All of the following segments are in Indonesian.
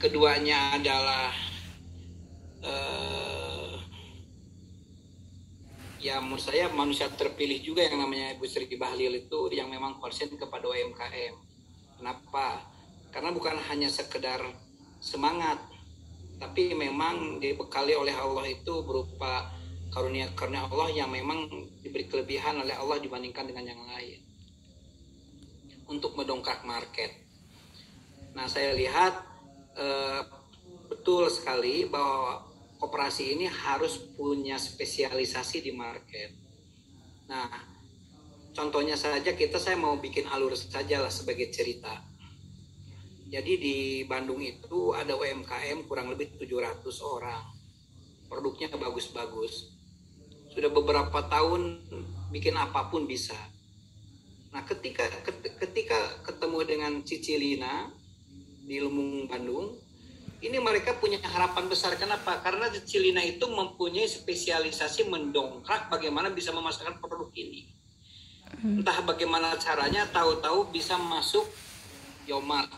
keduanya adalah ya menurut saya manusia terpilih juga yang namanya Ibu Sri Bahlil itu yang memang konsen kepada UMKM. Kenapa? Karena bukan hanya sekedar semangat, tapi memang dibekali oleh Allah itu berupa karunia-karunia Allah yang memang diberi kelebihan oleh Allah dibandingkan dengan yang lain untuk mendongkrak market. Nah, saya lihat betul sekali bahwa koperasi ini harus punya spesialisasi di market. Nah, contohnya saja saya mau bikin alur saja lah sebagai cerita. Jadi di Bandung itu ada UMKM kurang lebih 700 orang. Produknya bagus-bagus. Sudah beberapa tahun bikin apapun bisa. Nah, ketika ketemu dengan Cicilina di Lumung Bandung, ini mereka punya harapan besar. Kenapa? Karena Cicilina itu mempunyai spesialisasi mendongkrak bagaimana bisa memasarkan produk ini. Entah bagaimana caranya, tahu-tahu bisa masuk Yomart.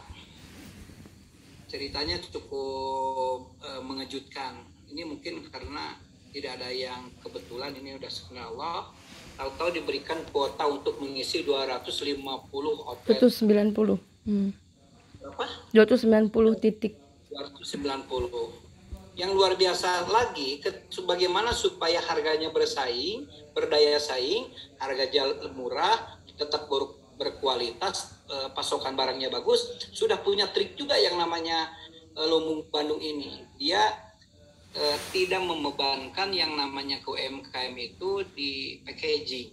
Ceritanya cukup mengejutkan. Ini mungkin karena tidak ada yang kebetulan, ini udah sekenal Allah. Tahu-tahu diberikan kuota untuk mengisi 250 outlet. 290. Berapa? 290 titik. 290. Yang luar biasa lagi, bagaimana supaya harganya bersaing, berdaya saing, harga jual murah, tetap berkualitas, pasokan barangnya bagus. Sudah punya trik juga yang namanya Lumung Bandung ini. Dia tidak membebankan yang namanya UMKM itu di packaging.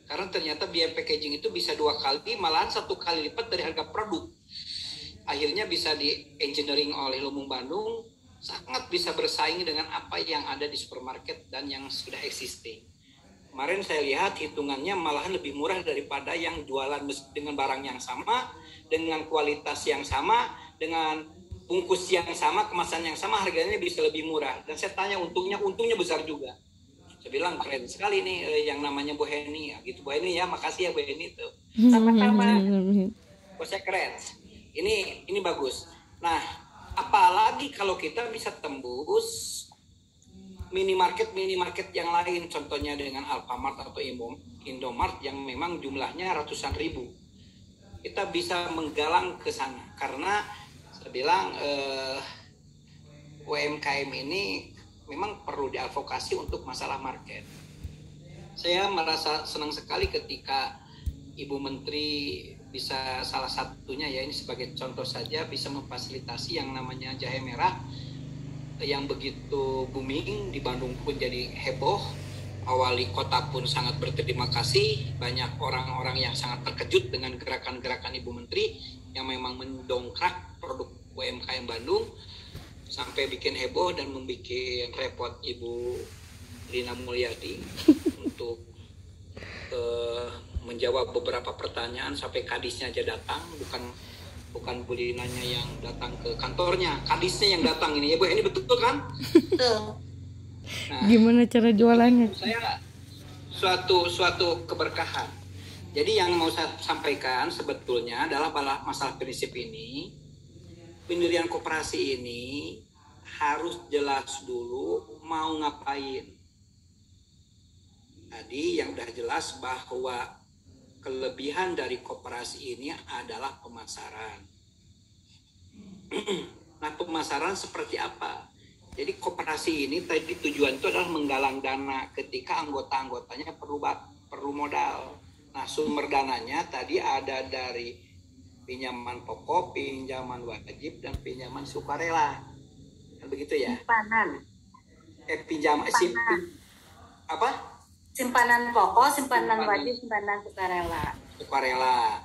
Karena ternyata biaya packaging itu bisa 2 kali, malahan 1 kali lipat dari harga produk. Akhirnya bisa di engineering oleh Lumung Bandung, sangat bisa bersaing dengan apa yang ada di supermarket dan yang sudah existing. Kemarin saya lihat hitungannya malahan lebih murah daripada yang jualan dengan barang yang sama, dengan kualitas yang sama, dengan bungkus yang sama, kemasan yang sama, harganya bisa lebih murah. Dan saya tanya untungnya besar juga. Saya bilang keren sekali nih yang namanya Bu Heni. Gitu Bu Heni ya, makasih ya Bu Heni tuh. Sama-sama. Bosnya keren. Ini bagus. Nah, apalagi kalau kita bisa tembus minimarket yang lain, contohnya dengan Alfamart atau Indomart yang memang jumlahnya ratusan ribu. Kita bisa menggalang ke sana karena saya bilang UMKM ini memang perlu diadvokasi untuk masalah market. Saya merasa senang sekali ketika Ibu Menteri bisa salah satunya ya ini sebagai contoh saja bisa memfasilitasi yang namanya jahe merah yang begitu booming di Bandung pun jadi heboh. Wali kota pun sangat berterima kasih. Banyak orang-orang yang sangat terkejut dengan gerakan-gerakan Ibu Menteri yang memang mendongkrak produk UMKM Bandung sampai bikin heboh dan membuat repot Ibu Lina Mulyadi untuk menjawab beberapa pertanyaan sampai kadisnya aja datang, bukan Bu Linanya yang datang ke kantornya, kadisnya yang datang ini. Ya Bu, ini betul kan? Betul. Nah, gimana cara jualannya? Saya suatu keberkahan. Jadi yang mau saya sampaikan sebetulnya adalah masalah prinsip ini. Pendirian koperasi ini harus jelas dulu mau ngapain. Tadi yang udah jelas bahwa kelebihan dari koperasi ini adalah pemasaran. Nah, pemasaran seperti apa? Jadi koperasi ini tadi tujuan itu adalah menggalang dana ketika anggota-anggotanya perlu modal. Nah, sumber dananya tadi ada dari pinjaman pokok, pinjaman wajib, dan pinjaman sukarela. Kan begitu ya? Simpanan. Apa? Simpanan pokok, simpanan wajib, simpanan sukarela. Sukarela.